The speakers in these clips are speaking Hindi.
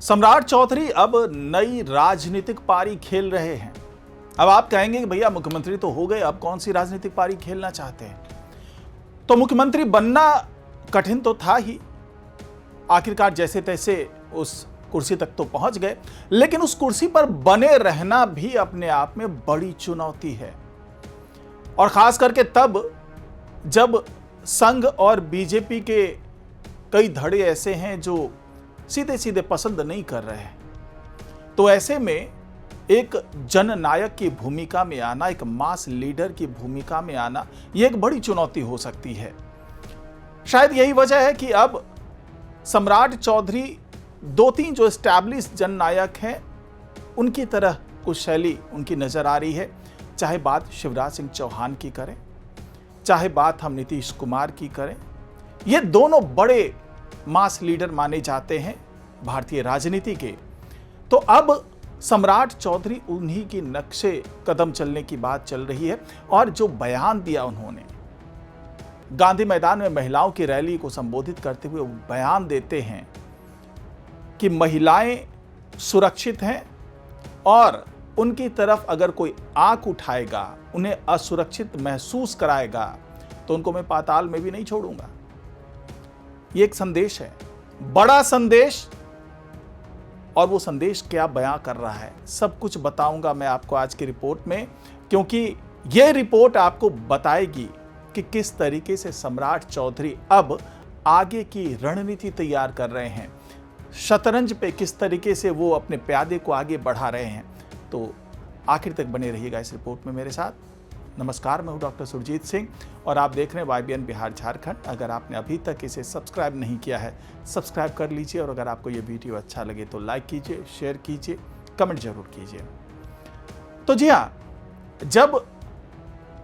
सम्राट चौधरी अब नई राजनीतिक पारी खेल रहे हैं। अब आप कहेंगे कि भैया मुख्यमंत्री तो हो गए, अब कौन सी राजनीतिक पारी खेलना चाहते हैं। तो मुख्यमंत्री बनना कठिन तो था ही, आखिरकार जैसे तैसे उस कुर्सी तक तो पहुंच गए, लेकिन उस कुर्सी पर बने रहना भी अपने आप में बड़ी चुनौती है। और खास करके तब जब संघ और बीजेपी के कई धड़े ऐसे हैं जो सीधे सीधे पसंद नहीं कर रहे हैं। तो ऐसे में एक जननायक की भूमिका में आना, एक मास लीडर की भूमिका में आना, यह एक बड़ी चुनौती हो सकती है। शायद यही वजह है कि अब सम्राट चौधरी दो तीन जो एस्टैब्लिश जननायक हैं उनकी तरह कुछ शैली उनकी नजर आ रही है। चाहे बात शिवराज सिंह चौहान की करें, चाहे बात हम नीतीश कुमार की करें, ये दोनों बड़े मास लीडर माने जाते हैं भारतीय राजनीति के। तो अब सम्राट चौधरी उन्हीं की नक्शे कदम चलने की बात चल रही है। और जो बयान दिया उन्होंने गांधी मैदान में महिलाओं की रैली को संबोधित करते हुए, बयान देते हैं कि महिलाएं सुरक्षित हैं और उनकी तरफ अगर कोई आंख उठाएगा, उन्हें असुरक्षित महसूस कराएगा, तो उनको मैं पाताल में भी नहीं छोड़ूंगा। ये एक संदेश है, बड़ा संदेश। और वो संदेश क्या बयां कर रहा है, सब कुछ बताऊंगा मैं आपको आज की रिपोर्ट में, क्योंकि ये रिपोर्ट आपको बताएगी कि किस तरीके से सम्राट चौधरी अब आगे की रणनीति तैयार कर रहे हैं, शतरंज पे किस तरीके से वो अपने प्यादे को आगे बढ़ा रहे हैं। तो आखिर तक बने रहिएगा इस रिपोर्ट में मेरे साथ। नमस्कार, मैं हूं डॉक्टर सुरजीत सिंह और आप देख रहे हैं YBN बिहार झारखंड। अगर आपने अभी तक इसे सब्सक्राइब नहीं किया है, सब्सक्राइब कर लीजिए। और अगर आपको ये वीडियो अच्छा लगे तो लाइक कीजिए, शेयर कीजिए, कमेंट जरूर कीजिए। तो जी हाँ, जब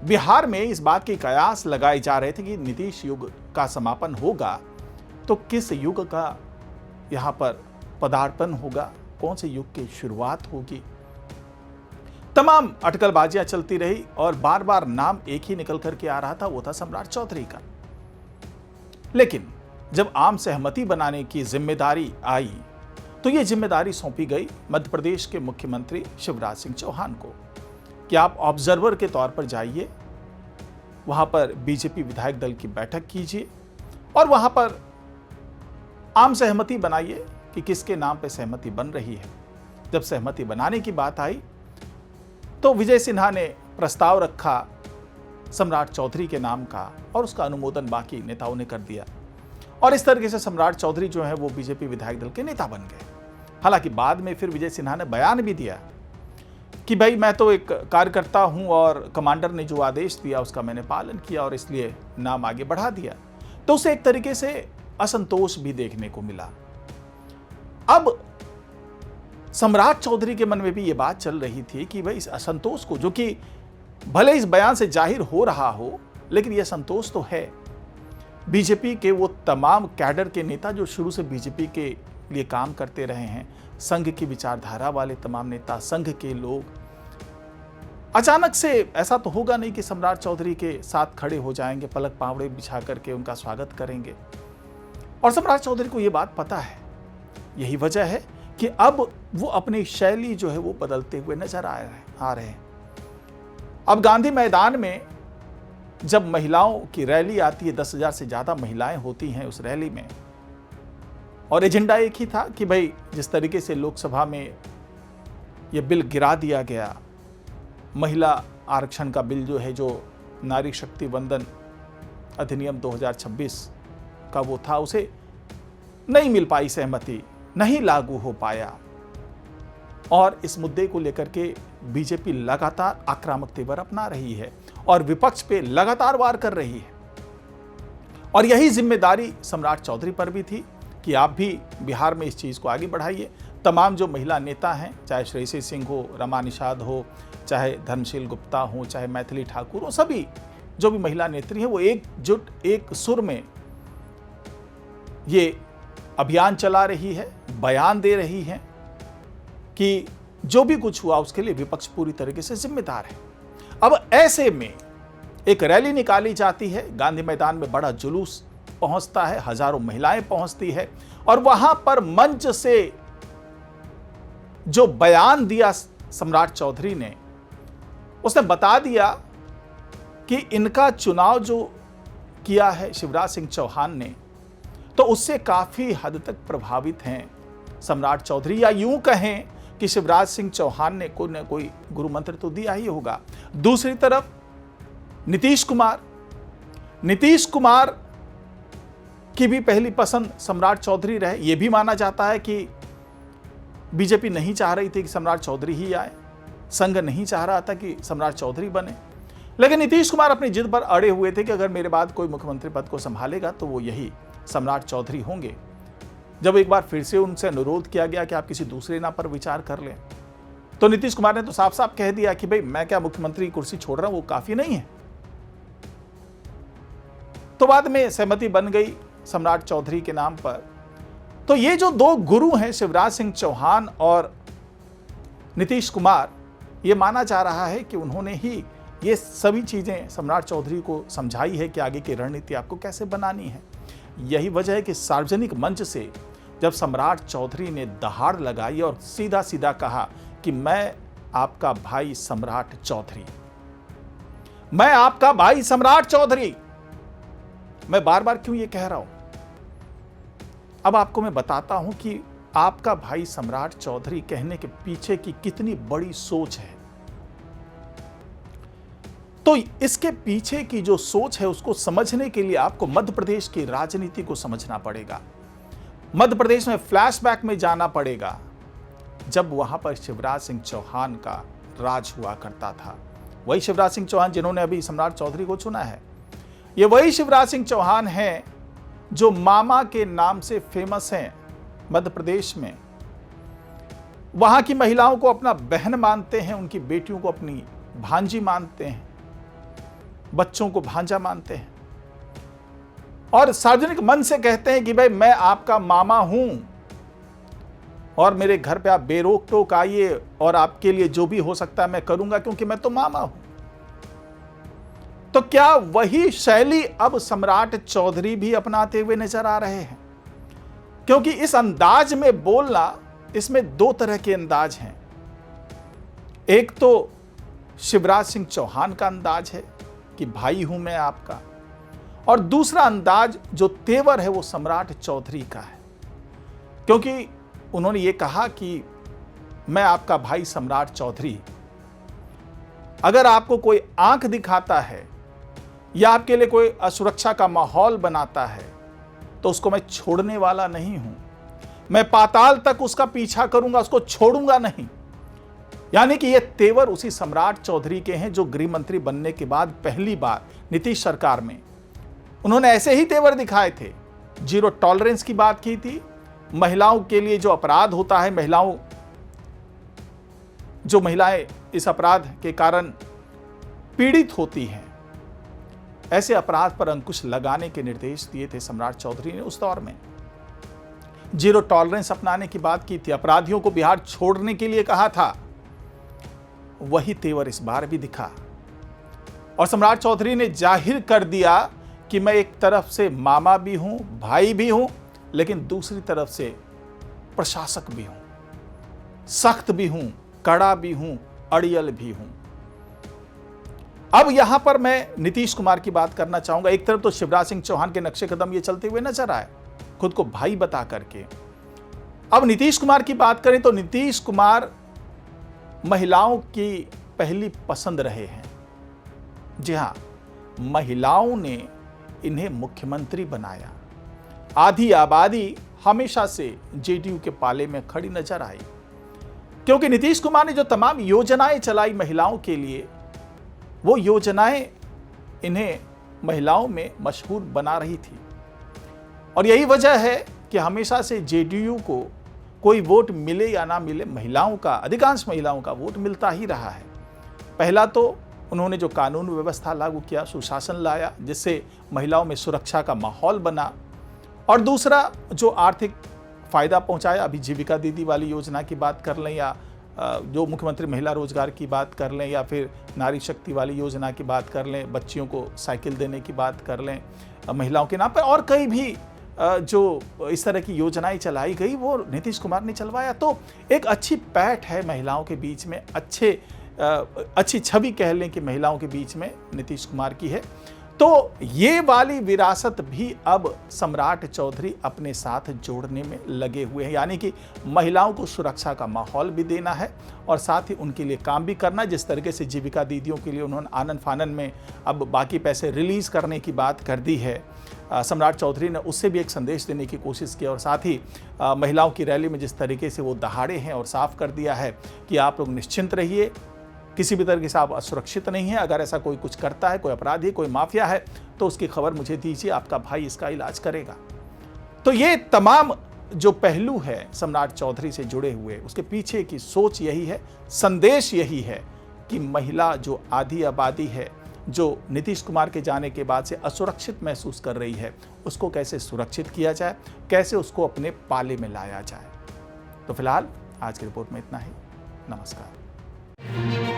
बिहार में इस बात के कयास लगाए जा रहे थे कि नीतीश युग का समापन होगा, तो किस युग का यहाँ पर पदार्पण होगा, कौन से युग की शुरुआत होगी, तमाम अटकलबाजियां चलती रही और बार बार नाम एक ही निकल करके आ रहा था, वो था सम्राट चौधरी का। लेकिन जब आम सहमति बनाने की जिम्मेदारी आई तो ये जिम्मेदारी सौंपी गई मध्य प्रदेश के मुख्यमंत्री शिवराज सिंह चौहान को कि आप ऑब्जर्वर के तौर पर जाइए, वहां पर बीजेपी विधायक दल की बैठक कीजिए और वहां पर आम सहमति बनाइए कि किसके नाम पर सहमति बन रही है। जब सहमति बनाने की बात आई तो विजय सिन्हा ने प्रस्ताव रखा सम्राट चौधरी के नाम का और उसका अनुमोदन बाकी नेताओं ने कर दिया। और इस तरीके से सम्राट चौधरी जो है वो बीजेपी विधायक दल के नेता बन गए। हालांकि बाद में फिर विजय सिन्हा ने बयान भी दिया कि भाई मैं तो एक कार्यकर्ता हूं और कमांडर ने जो आदेश दिया उसका मैंने पालन किया और इसलिए नाम आगे बढ़ा दिया। तो उसे एक तरीके से असंतोष भी देखने को मिला। अब सम्राट चौधरी के मन में भी ये बात चल रही थी कि भाई इस असंतोष को, जो कि भले इस बयान से जाहिर हो रहा हो, लेकिन यह संतोष तो है। बीजेपी के वो तमाम कैडर के नेता जो शुरू से बीजेपी के लिए काम करते रहे हैं, संघ की विचारधारा वाले तमाम नेता, संघ के लोग, अचानक से ऐसा तो होगा नहीं कि सम्राट चौधरी के साथ खड़े हो जाएंगे, पलक पावड़े बिछा करके उनका स्वागत करेंगे। और सम्राट चौधरी को यह बात पता है। यही वजह है कि अब वो अपनी शैली जो है वो बदलते हुए नजर आ रहे हैं। अब गांधी मैदान में जब महिलाओं की रैली आती है, 10,000 से ज्यादा महिलाएं होती हैं उस रैली में, और एजेंडा एक ही था कि भाई जिस तरीके से लोकसभा में ये बिल गिरा दिया गया, महिला आरक्षण का बिल जो है, जो नारी शक्ति वंदन अधिनियम 2026 का वो था, उसे नहीं मिल पाई सहमति, नहीं लागू हो पाया। और इस मुद्दे को लेकर के बीजेपी लगातार आक्रामक तेवर अपना रही है और विपक्ष पे लगातार वार कर रही है। और यही जिम्मेदारी सम्राट चौधरी पर भी थी कि आप भी बिहार में इस चीज को आगे बढ़ाइए। तमाम जो महिला नेता हैं, चाहे श्रेयसी सिंह हो, रमा निषाद हो, चाहे धर्मशील गुप्ता हो, चाहे मैथिली ठाकुर हो, सभी जो भी महिला नेत्री हैं वो एकजुट एक सुर में ये अभियान चला रही है, बयान दे रही है कि जो भी कुछ हुआ उसके लिए विपक्ष पूरी तरीके से जिम्मेदार है। अब ऐसे में एक रैली निकाली जाती है, गांधी मैदान में बड़ा जुलूस पहुंचता है, हजारों महिलाएं पहुंचती है और वहां पर मंच से जो बयान दिया सम्राट चौधरी ने, उसने बता दिया कि इनका चुनाव जो किया है शिवराज सिंह चौहान ने, तो उससे काफी हद तक प्रभावित हैं सम्राट चौधरी, या यूं कहें कि शिवराज सिंह चौहान ने कोई न कोई गुरु मंत्र तो दिया ही होगा। दूसरी तरफ नीतीश कुमार की भी पहली पसंद सम्राट चौधरी रहे। यह भी माना जाता है कि बीजेपी नहीं चाह रही थी कि सम्राट चौधरी ही आए, संघ नहीं चाह रहा था कि सम्राट चौधरी बने, लेकिन नीतीश कुमार अपनी जिद पर अड़े हुए थे कि अगर मेरे बाद कोई मुख्यमंत्री पद को संभालेगा तो वो यही सम्राट चौधरी होंगे। जब एक बार फिर से उनसे अनुरोध किया गया कि आप किसी दूसरे नाम पर विचार कर लें, तो नीतीश कुमार ने तो साफ साफ कह दिया कि भाई मैं क्या मुख्यमंत्री कुर्सी छोड़ रहा हूं, वो काफी नहीं है। तो बाद में सहमति बन गई सम्राट चौधरी के नाम पर। तो ये जो दो गुरु हैं शिवराज सिंह चौहान और नीतीश कुमार, ये माना जा रहा है कि उन्होंने ही ये सभी चीजें सम्राट चौधरी को समझाई है कि आगे की रणनीति आपको कैसे बनानी है। यही वजह है कि सार्वजनिक मंच से जब सम्राट चौधरी ने दहाड़ लगाई और सीधा सीधा कहा कि मैं आपका भाई सम्राट चौधरी, मैं आपका भाई सम्राट चौधरी। मैं बार बार क्यों ये कह रहा हूं, अब आपको मैं बताता हूं कि आपका भाई सम्राट चौधरी कहने के पीछे की कितनी बड़ी सोच है। तो इसके पीछे की जो सोच है उसको समझने के लिए आपको मध्य प्रदेश की राजनीति को समझना पड़ेगा। मध्य प्रदेश में फ्लैशबैक में जाना पड़ेगा, जब वहां पर शिवराज सिंह चौहान का राज हुआ करता था। वही शिवराज सिंह चौहान जिन्होंने अभी सम्राट चौधरी को चुना है, ये वही शिवराज सिंह चौहान हैं जो मामा के नाम से फेमस हैं मध्य प्रदेश में। वहां की महिलाओं को अपना बहन मानते हैं, उनकी बेटियों को अपनी भांजी मानते हैं, बच्चों को भांजा मानते हैं, और सार्वजनिक मन से कहते हैं कि भाई मैं आपका मामा हूं और मेरे घर पे आप बेरोक टोक आइए और आपके लिए जो भी हो सकता है मैं करूंगा, क्योंकि मैं तो मामा हूं। तो क्या वही शैली अब सम्राट चौधरी भी अपनाते हुए नजर आ रहे हैं? क्योंकि इस अंदाज में बोलना, इसमें दो तरह के अंदाज हैं। एक तो शिवराज सिंह चौहान का अंदाज है कि भाई हूं मैं आपका, और दूसरा अंदाज जो तेवर है वो सम्राट चौधरी का है, क्योंकि उन्होंने ये कहा कि मैं आपका भाई सम्राट चौधरी, अगर आपको कोई आंख दिखाता है या आपके लिए कोई असुरक्षा का माहौल बनाता है तो उसको मैं छोड़ने वाला नहीं हूं, मैं पाताल तक उसका पीछा करूंगा, उसको छोड़ूंगा नहीं। यानी कि ये तेवर उसी सम्राट चौधरी के हैं जो गृह मंत्री बनने के बाद पहली बार नीतीश सरकार में उन्होंने ऐसे ही तेवर दिखाए थे। जीरो टॉलरेंस की बात की थी, महिलाओं के लिए जो अपराध होता है, महिलाएं इस अपराध के कारण पीड़ित होती हैं, ऐसे अपराध पर अंकुश लगाने के निर्देश दिए थे सम्राट चौधरी ने उस दौर में। जीरो टॉलरेंस अपनाने की बात की थी, अपराधियों को बिहार छोड़ने के लिए कहा था। वही तेवर इस बार भी दिखा, और सम्राट चौधरी ने जाहिर कर दिया कि मैं एक तरफ से मामा भी हूं, भाई भी हूं, लेकिन दूसरी तरफ से प्रशासक भी हूं, सख्त भी हूं, कड़ा भी हूं, अड़ियल भी हूं। अब यहां पर मैं नीतीश कुमार की बात करना चाहूंगा। एक तरफ तो शिवराज सिंह चौहान के नक्शे कदम ये चलते हुए नजर आए, खुद को भाई बता करके। अब नीतीश कुमार की बात करें तो नीतीश कुमार महिलाओं की पहली पसंद रहे हैं। जी हां, महिलाओं ने इन्हें मुख्यमंत्री बनाया। आधी आबादी हमेशा से जेडीयू के पाले में खड़ी नजर आई, क्योंकि नीतीश कुमार ने जो तमाम योजनाएं चलाई महिलाओं के लिए, वो योजनाएं इन्हें महिलाओं में मशहूर बना रही थी। और यही वजह है कि हमेशा से जेडीयू को कोई वोट मिले या ना मिले, महिलाओं का, अधिकांश महिलाओं का वोट मिलता ही रहा है। पहला तो उन्होंने जो कानून व्यवस्था लागू किया, सुशासन लाया, जिससे महिलाओं में सुरक्षा का माहौल बना, और दूसरा जो आर्थिक फायदा पहुंचाया, अभी जीविका दीदी वाली योजना की बात कर लें, या जो मुख्यमंत्री महिला रोजगार की बात कर लें, या फिर नारी शक्ति वाली योजना की बात कर लें, बच्चियों को साइकिल देने की बात कर लें महिलाओं के नाम पर, और कई भी जो इस तरह की योजनाएं चलाई गई वो नीतीश कुमार ने चलवाया। तो एक अच्छी पैठ है महिलाओं के बीच में, अच्छी छवि कह लें कि महिलाओं के बीच में नीतीश कुमार की है। तो ये वाली विरासत भी अब सम्राट चौधरी अपने साथ जोड़ने में लगे हुए हैं, यानी कि महिलाओं को सुरक्षा का माहौल भी देना है और साथ ही उनके लिए काम भी करना। जिस तरीके से जीविका दीदियों के लिए उन्होंने आनन फानन में अब बाकी पैसे रिलीज करने की बात कर दी है, सम्राट चौधरी ने उससे भी एक संदेश देने की कोशिश की और साथ ही महिलाओं की रैली में जिस तरीके से वो दहाड़े हैं और साफ कर दिया है कि आप लोग निश्चिंत रहिए, किसी भी तरीके से आप असुरक्षित नहीं है। अगर ऐसा कोई कुछ करता है, कोई अपराधी, कोई माफिया है, तो उसकी खबर मुझे दीजिए, आपका भाई इसका इलाज करेगा। तो ये तमाम जो पहलू है सम्राट चौधरी से जुड़े हुए, उसके पीछे की सोच यही है, संदेश यही है कि महिला जो आधी आबादी है, जो नीतीश कुमार के जाने के बाद से असुरक्षित महसूस कर रही है, उसको कैसे सुरक्षित किया जाए, कैसे उसको अपने पाले में लाया जाए। तो फिलहाल आज की रिपोर्ट में इतना ही। नमस्कार।